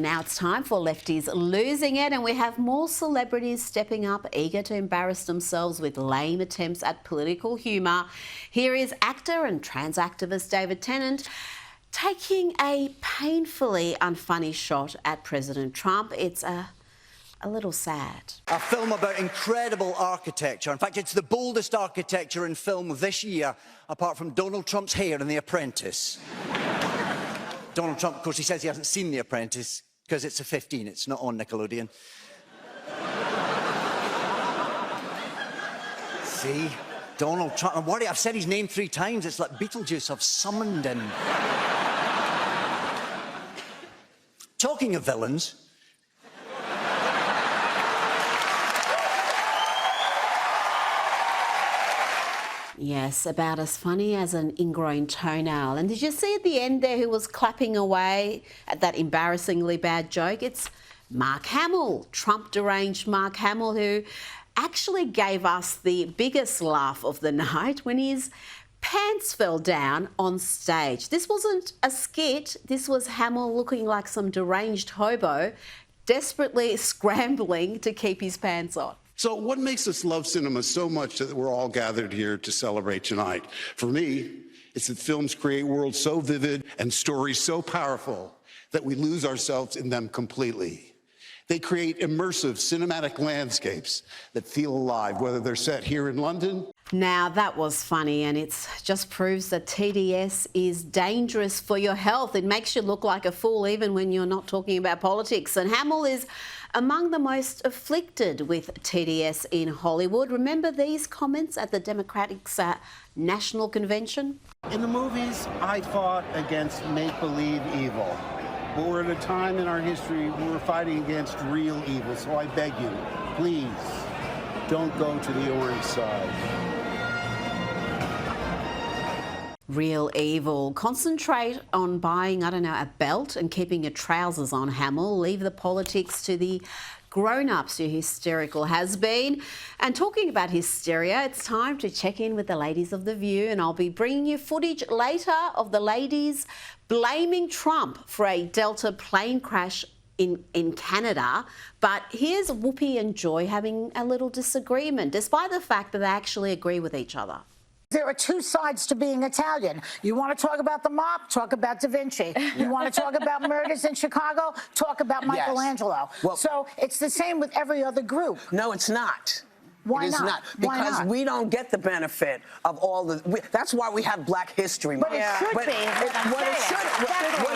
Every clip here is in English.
Now it's time for Lefties Losing It, and we have more celebrities stepping up, eager to embarrass themselves with lame attempts at political humour. Here is actor and trans activist David Tennant taking a painfully unfunny shot at President Trump. It's a little sad. A film about incredible architecture. In fact, it's the boldest architecture in film this year, apart from Donald Trump's hair in The Apprentice. Donald Trump, of course, he says he hasn't seen The Apprentice because it's a 15, it's not on Nickelodeon. See? Donald Trump. I'm worried, I've said his name 3 times. It's like Beetlejuice, I've summoned him. Talking of villains, Yes, about as funny as an ingrown toenail. And did you see at the end there who was clapping away at that embarrassingly bad joke? It's Mark Hamill, Trump deranged Mark Hamill, who actually gave us the biggest laugh of the night when his pants fell down on stage. This wasn't a skit. This was Hamill looking like some deranged hobo, desperately scrambling to keep his pants on. So what makes us love cinema so much that we're all gathered here to celebrate tonight? For me, it's that films create worlds so vivid and stories so powerful that we lose ourselves in them completely. They create immersive cinematic landscapes that feel alive, whether they're set here in London. Now, that was funny, and it just proves that TDS is dangerous for your health. It makes you look like a fool even when you're not talking about politics. And Hamill is among the most afflicted with TDS in Hollywood. Remember these comments at the Democratic's National Convention? In the movies, I fought against make-believe evil. But we're at a time in our history where we're fighting against real evil. So I beg you, please, don't go to the orange side. Real evil. Concentrate on buying, I don't know, a belt and keeping your trousers on, Hamill. Leave the politics to the grown-ups, you hysterical has-been. And talking about hysteria, it's time to check in with the ladies of The View, and I'll be bringing you footage later of the ladies blaming Trump for a Delta plane crash in Canada. But here's Whoopi and Joy having a little disagreement, despite the fact that they actually agree with each other. There are 2 sides to being Italian. You want to talk about the mob? Talk about Da Vinci. You want to talk about murders in Chicago? Talk about Michelangelo. Well, so it's the same with every other group. No, it's not. Why it is not? Because we don't get the benefit of all the... that's why we have Black History Month. But it should be. What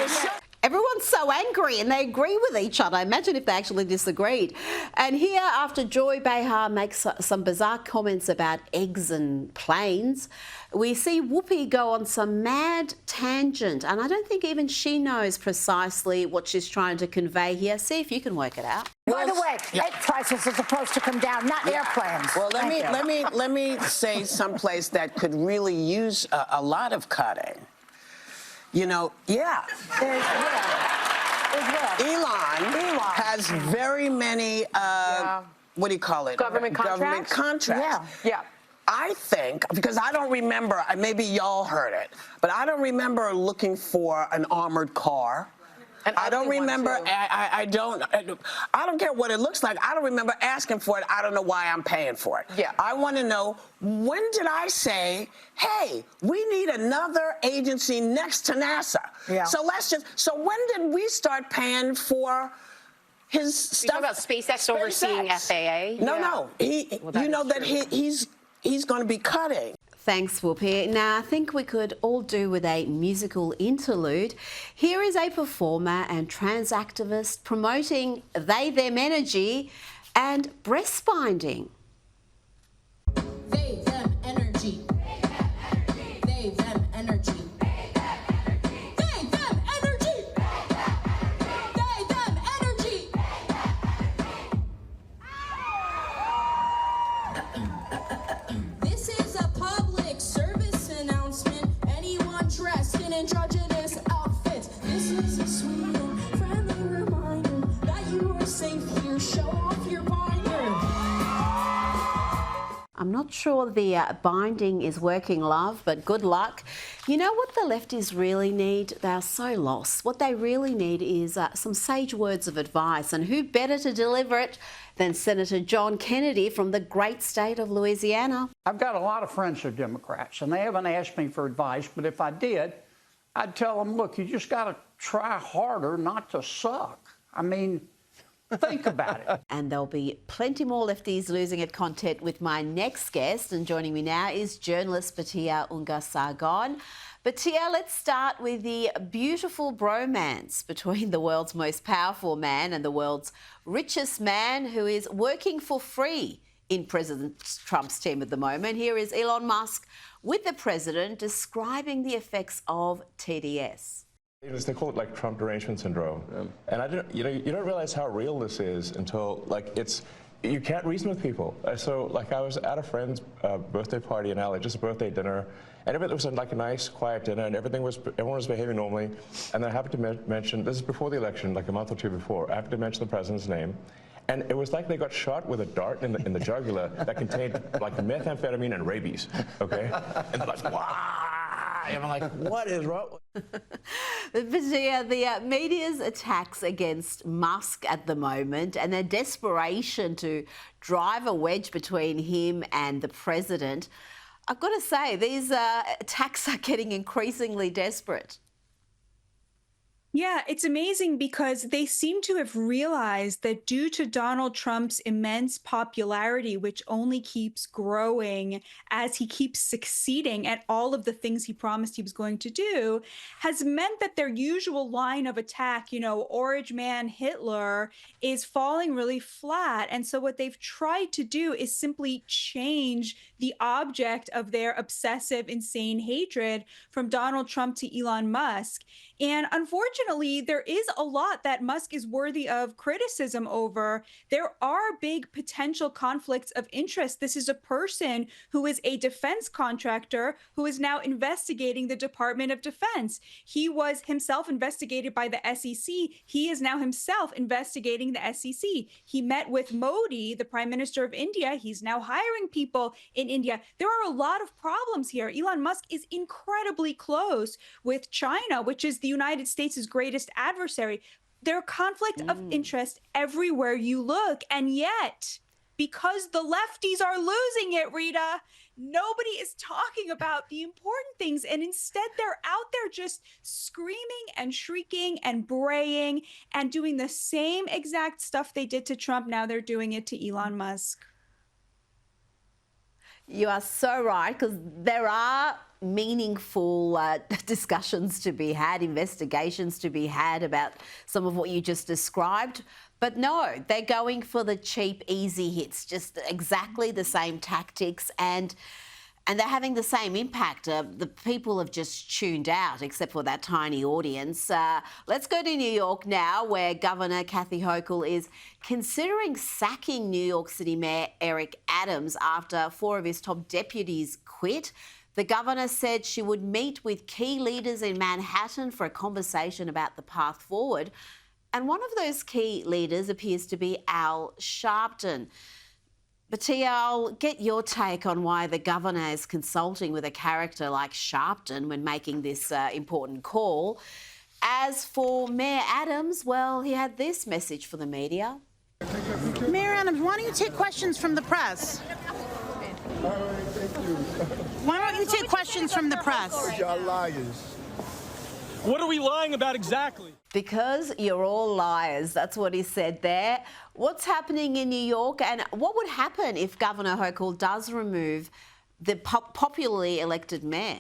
it should... Everyone's so angry and they agree with each other. Imagine if they actually disagreed. And here, after Joy Behar makes some bizarre comments about eggs and planes, we see Whoopi go on some mad tangent. And I don't think even she knows precisely what she's trying to convey here. See if you can work it out. By the way, egg prices are supposed to come down, not airplanes. Well, let me say someplace that could really use a lot of cutting. You know, Elon has very many, what do you call it? Government contracts. Yeah. I think, because I don't remember, maybe y'all heard it, but I don't remember looking for an armored car. I don't remember, I don't care what it looks like. I don't remember asking for it. I don't know why I'm paying for it. Yeah. I want to know, when did I say, hey, we need another agency next to NASA? Yeah. So when did we start paying for his stuff? You're talking about SpaceX overseeing FAA? No. You know that he's going to be cutting. Thanks, Whoopi. Now, I think we could all do with a musical interlude. Here is a performer and trans activist promoting they-them energy and breast binding. They-them energy. They-them energy. They-them energy. They-them energy. This is a public service announcement. Anyone dressed in androgynous outfits. This is a sweet and friendly reminder that you are safe here. Show off your binder. I'm not sure the binding is working, love, but good luck. You know what the lefties really need? They are so lost. What they really need is some sage words of advice, and who better to deliver it than Senator John Kennedy from the great state of Louisiana. I've got a lot of friends who are Democrats, and they haven't asked me for advice, but if I did, I'd tell them, look, you just got to try harder not to suck. I mean, think about it. And there'll be plenty more Lefties Losing It content with my next guest. And joining me now is journalist Batia Ungar-Sargon. Batia, let's start with the beautiful bromance between the world's most powerful man and the world's richest man, who is working for free in President Trump's team at the moment. Here is Elon Musk with the president describing the effects of TDS. They call it like Trump derangement syndrome, and I didn't. You don't realize how real this is until you can't reason with people. So I was at a friend's birthday party in LA, just a birthday dinner, and it was like a nice, quiet dinner, and everyone was behaving normally. And then I happened to mention, this is before the election, like a month or two before. I happened to mention the president's name. And it was like they got shot with a dart in the jugular that contained like methamphetamine and rabies. Okay, and they're like, wow. And I'm like, what is wrong? But yeah, the media's attacks against Musk at the moment and their desperation to drive a wedge between him and the president, I've got to say, these attacks are getting increasingly desperate. Yeah, it's amazing because they seem to have realized that due to Donald Trump's immense popularity, which only keeps growing as he keeps succeeding at all of the things he promised he was going to do, has meant that their usual line of attack, Orange Man Hitler, is falling really flat. And so what they've tried to do is simply change the object of their obsessive, insane hatred from Donald Trump to Elon Musk. And unfortunately, there is a lot that Musk is worthy of criticism over. There are big potential conflicts of interest. This is a person who is a defense contractor who is now investigating the Department of Defense. He was himself investigated by the SEC. He is now himself investigating the SEC. He met with Modi, the Prime Minister of India. He's now hiring people in India. There are a lot of problems here. Elon Musk is incredibly close with China, which is the United States' greatest adversary. There are conflict of interest everywhere you look. And yet, because the lefties are losing it, Rita, nobody is talking about the important things. And instead, they're out there just screaming and shrieking and braying and doing the same exact stuff they did to Trump. Now they're doing it to Elon Musk. You are so right, because there are meaningful discussions to be had, investigations to be had about some of what you just described. But no, they're going for the cheap, easy hits, just exactly the same tactics, and they're having the same impact. The people have just tuned out, except for that tiny audience. Let's go to New York now, where Governor Kathy Hochul is considering sacking New York City Mayor Eric Adams after 4 of his top deputies quit. The governor said she would meet with key leaders in Manhattan for a conversation about the path forward. And one of those key leaders appears to be Al Sharpton. Batia, I'll get your take on why the governor is consulting with a character like Sharpton when making this important call. As for Mayor Adams, well, he had this message for the media. Mayor Adams, why don't you take questions from the press? All right, thank you. Why don't you take questions from the press? Y'all liars. What are we lying about exactly? Because you're all liars. That's what he said there. What's happening in New York, and what would happen if Governor Hochul does remove the popularly elected mayor?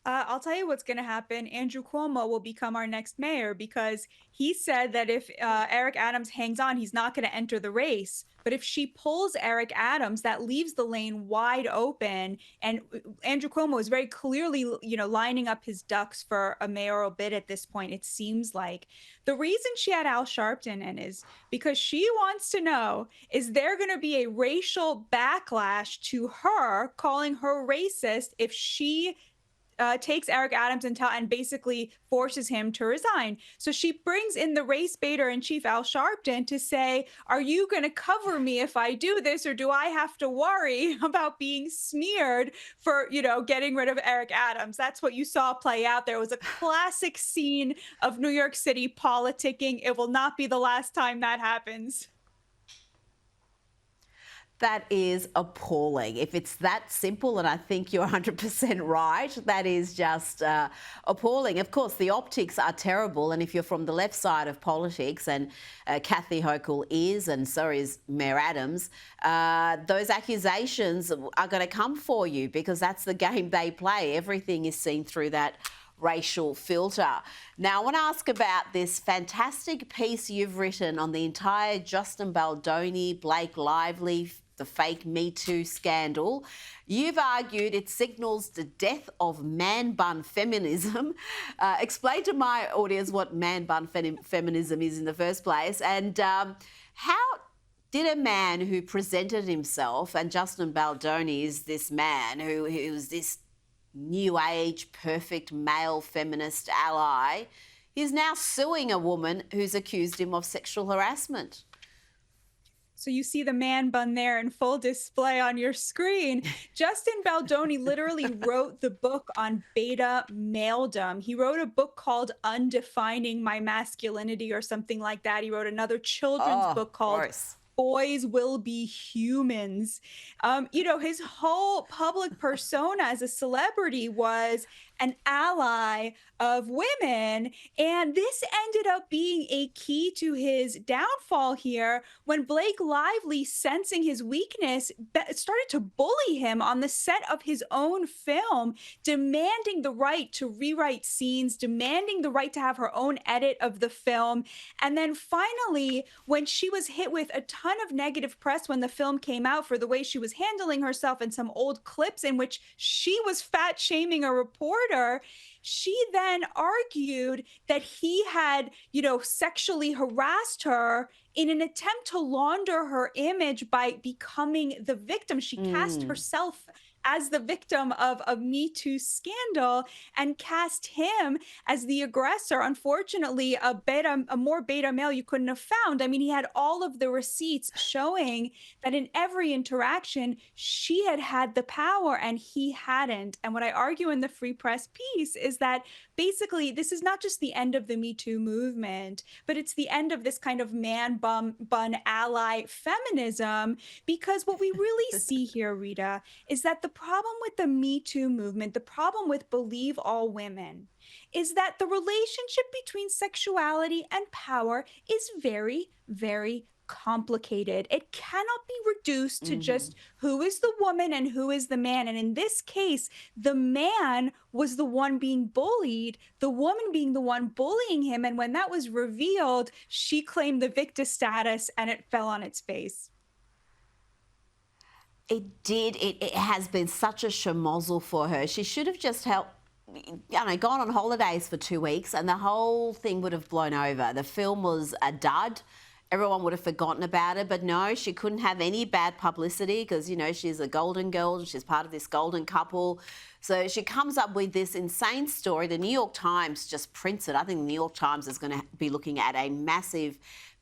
I'll tell you what's going to happen. Andrew Cuomo will become our next mayor because he said that if Eric Adams hangs on, he's not going to enter the race. But if she pulls Eric Adams, that leaves the lane wide open. And Andrew Cuomo is very clearly, lining up his ducks for a mayoral bid at this point, it seems like. The reason she had Al Sharpton in is because she wants to know, is there going to be a racial backlash to her calling her racist if she takes Eric Adams and basically forces him to resign. So she brings in the race baiter in chief, Al Sharpton, to say, are you going to cover me if I do this, or do I have to worry about being smeared for, getting rid of Eric Adams? That's what you saw play out there. It was a classic scene of New York City politicking. It will not be the last time that happens. That is appalling. If it's that simple, and I think you're 100% right, that is just appalling. Of course, the optics are terrible, and if you're from the left side of politics, and Kathy Hochul is, and so is Mayor Adams, those accusations are going to come for you because that's the game they play. Everything is seen through that racial filter. Now, I want to ask about this fantastic piece you've written on the entire Justin Baldoni, Blake Lively, the fake Me Too scandal. You've argued it signals the death of man bun feminism. Explain to my audience what man bun feminism is in the first place, and how did a man who presented himself, and Justin Baldoni is this man who was this new age, perfect male feminist ally, is now suing a woman who's accused him of sexual harassment. So you see the man bun there in full display on your screen. Justin Baldoni literally wrote the book on beta maledom. He wrote a book called Undefining My Masculinity or something like that. He wrote another children's book called Boys Will Be Humans. His whole public persona as a celebrity was an ally of women. And this ended up being a key to his downfall here when Blake Lively, sensing his weakness, started to bully him on the set of his own film, demanding the right to rewrite scenes, demanding the right to have her own edit of the film. And then finally, when she was hit with a ton of negative press when the film came out for the way she was handling herself and some old clips in which she was fat shaming a reporter, she then argued that he had, sexually harassed her in an attempt to launder her image by becoming the victim. She cast herself as the victim of a Me Too scandal and cast him as the aggressor. Unfortunately, a more beta male you couldn't have found. I mean, he had all of the receipts showing that in every interaction, she had had the power and he hadn't. And what I argue in the Free Press piece is that basically this is not just the end of the Me Too movement, but it's the end of this kind of man bun ally feminism, because what we really see here, Rita, is that the problem with the Me Too movement, the problem with Believe All Women, is that the relationship between sexuality and power is very, very complicated. It cannot be reduced to just who is the woman and who is the man. And in this case, the man was the one being bullied, the woman being the one bullying him. And when that was revealed, she claimed the victim status and it fell on its face. It did. It has been such a schmozzle for her. She should have just gone on holidays for 2 weeks and the whole thing would have blown over. The film was a dud. Everyone would have forgotten about it. But no, she couldn't have any bad publicity because, she's a golden girl and she's part of this golden couple. So she comes up with this insane story. The New York Times just prints it. I think the New York Times is going to be looking at a massive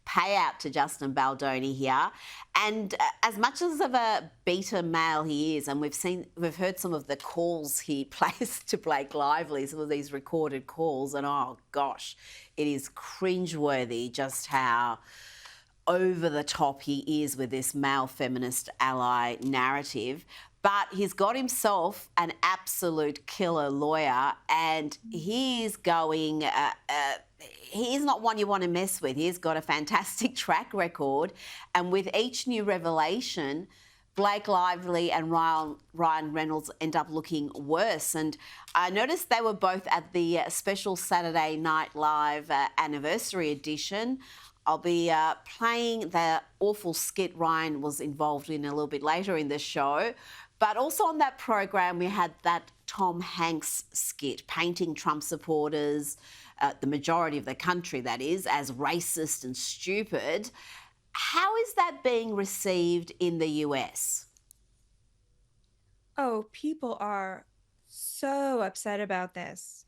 payout to Justin Baldoni here. And as much as of a beta male he is, and we've heard some of the calls he plays to Blake Lively, some of these recorded calls, and oh gosh, it is cringeworthy just how over the top he is with this male feminist ally narrative. But he's got himself an absolute killer lawyer, and he's going, he's not one you want to mess with. He's got a fantastic track record. And with each new revelation, Blake Lively and Ryan Reynolds end up looking worse. And I noticed they were both at the special Saturday Night Live anniversary edition. I'll be playing the awful skit Ryan was involved in a little bit later in the show. But also on that program, we had that Tom Hanks skit painting Trump supporters, the majority of the country that is, as racist and stupid. How is that being received in the US? Oh, people are so upset about this.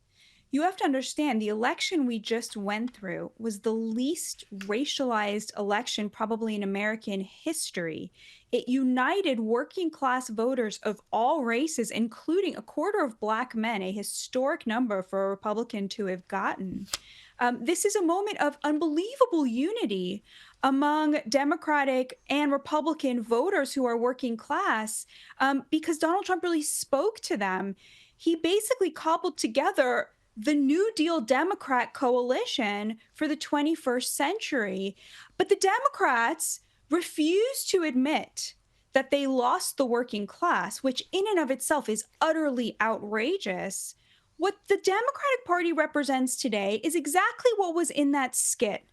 You have to understand the election we just went through was the least racialized election probably in American history. It united working class voters of all races, including a quarter of Black men, a historic number for a Republican to have gotten. This is a moment of unbelievable unity among Democratic and Republican voters who are working class because Donald Trump really spoke to them. He basically cobbled together the New Deal Democrat coalition for the 21st century. But the Democrats refuse to admit that they lost the working class, which in and of itself is utterly outrageous. What the Democratic Party represents today is exactly what was in that skit.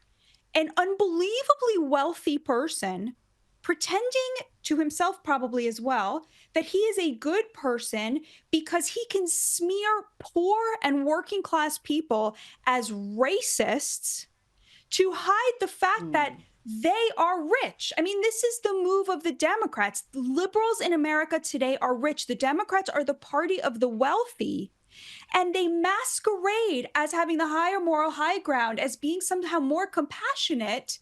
An unbelievably wealthy person pretending to himself probably as well that he is a good person because he can smear poor and working class people as racists to hide the fact that they are rich. I mean, this is the move of the Democrats. Liberals in America today are rich. The Democrats are the party of the wealthy. And they masquerade as having the higher moral high ground, as being somehow more compassionate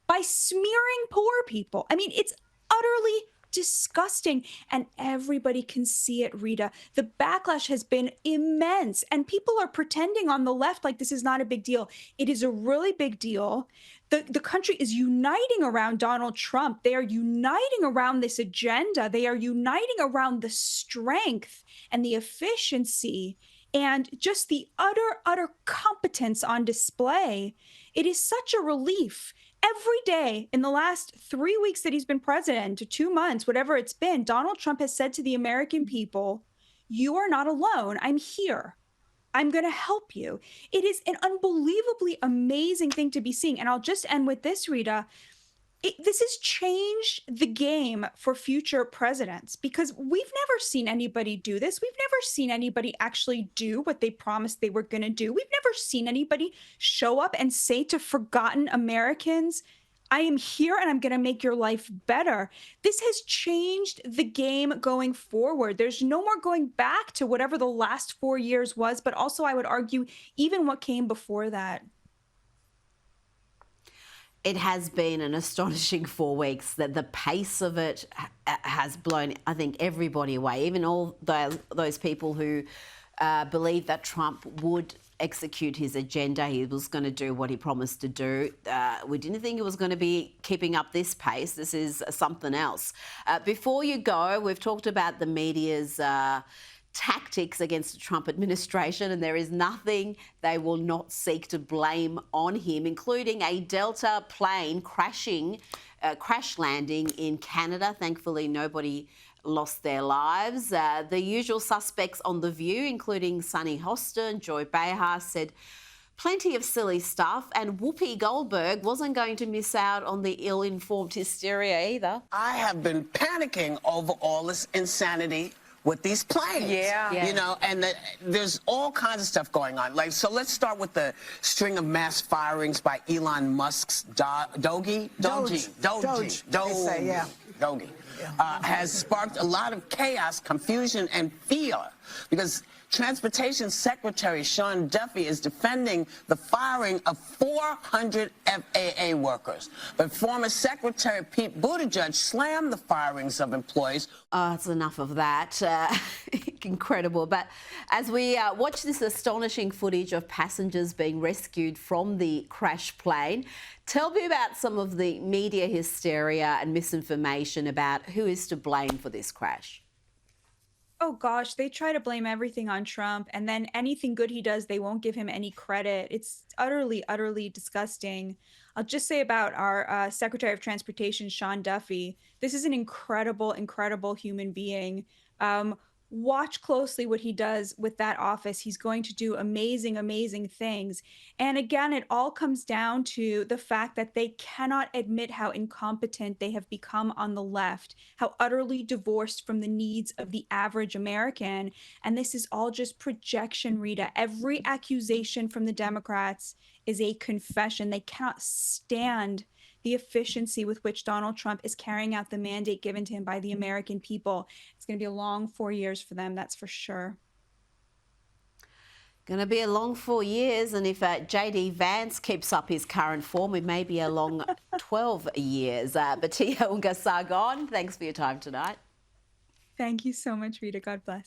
by smearing poor people. I mean, it's utterly disgusting, and everybody can see it, Rita. The backlash has been immense, and people are pretending on the left like this is not a big deal. It is a really big deal. The country is uniting around Donald Trump. They are uniting around this agenda. They are uniting around the strength and the efficiency and just the utter competence on display. It is such a relief. Every day in the last 3 weeks that he's been president, to 2 months, whatever it's been, Donald Trump has said to the American people, you are not alone. I'm here. I'm going to help you. It is an unbelievably amazing thing to be seeing. And I'll just end with this, Rita. This has changed the game for future presidents because we've never seen anybody do this. We've never seen anybody actually do what they promised they were going to do. We've never seen anybody show up and say to forgotten Americans, I am here and I'm going to make your life better. This has changed the game going forward. There's no more going back to whatever the last 4 years was, but also I would argue even what came before that. It has been an astonishing 4 weeks. That the pace of it has blown, I think, everybody away. Even all those people who believed that Trump would execute his agenda. He was going to do what he promised to do. We didn't think it was going to be keeping up this pace. This is something else. Before you go, we've talked about the media's tactics against the Trump administration, and there is nothing they will not seek to blame on him, including a Delta plane crash landing in Canada. Thankfully, nobody lost their lives. The usual suspects on The View, including Sunny Hostin, Joy Behar, said plenty of silly stuff, and Whoopi Goldberg wasn't going to miss out on the ill-informed hysteria either. I have been panicking over all this insanity with these planes. Yeah. You know, and there's all kinds of stuff going on. Like, so let's start with the string of mass firings by Elon Musk's Doge. Has sparked a lot of chaos, confusion, and fear because Transportation Secretary Sean Duffy is defending the firing of 400 FAA workers. But former Secretary Pete Buttigieg slammed the firings of employees. Oh, it's enough of that. Incredible. But as we watch this astonishing footage of passengers being rescued from the crash plane, tell me about some of the media hysteria and misinformation about who is to blame for this crash. Oh gosh, they try to blame everything on Trump, and then anything good he does, they won't give him any credit. It's utterly disgusting. I'll just say about our Secretary of Transportation, Sean Duffy. This is an incredible human being. Watch closely what he does with that office. He's going to do amazing things. And again, it all comes down to the fact that they cannot admit how incompetent they have become on the left, how utterly divorced from the needs of the average American. And this is all just projection, Rita. Every accusation from the Democrats is a confession. They cannot stand the efficiency with which Donald Trump is carrying out the mandate given to him by the American people. It's going to be a long 4 years for them, that's for sure. Going to be a long 4 years, and if JD Vance keeps up his current form, it may be a long 12 years. Batia Unga Sargon, thanks for your time tonight. Thank you so much, Rita. God bless.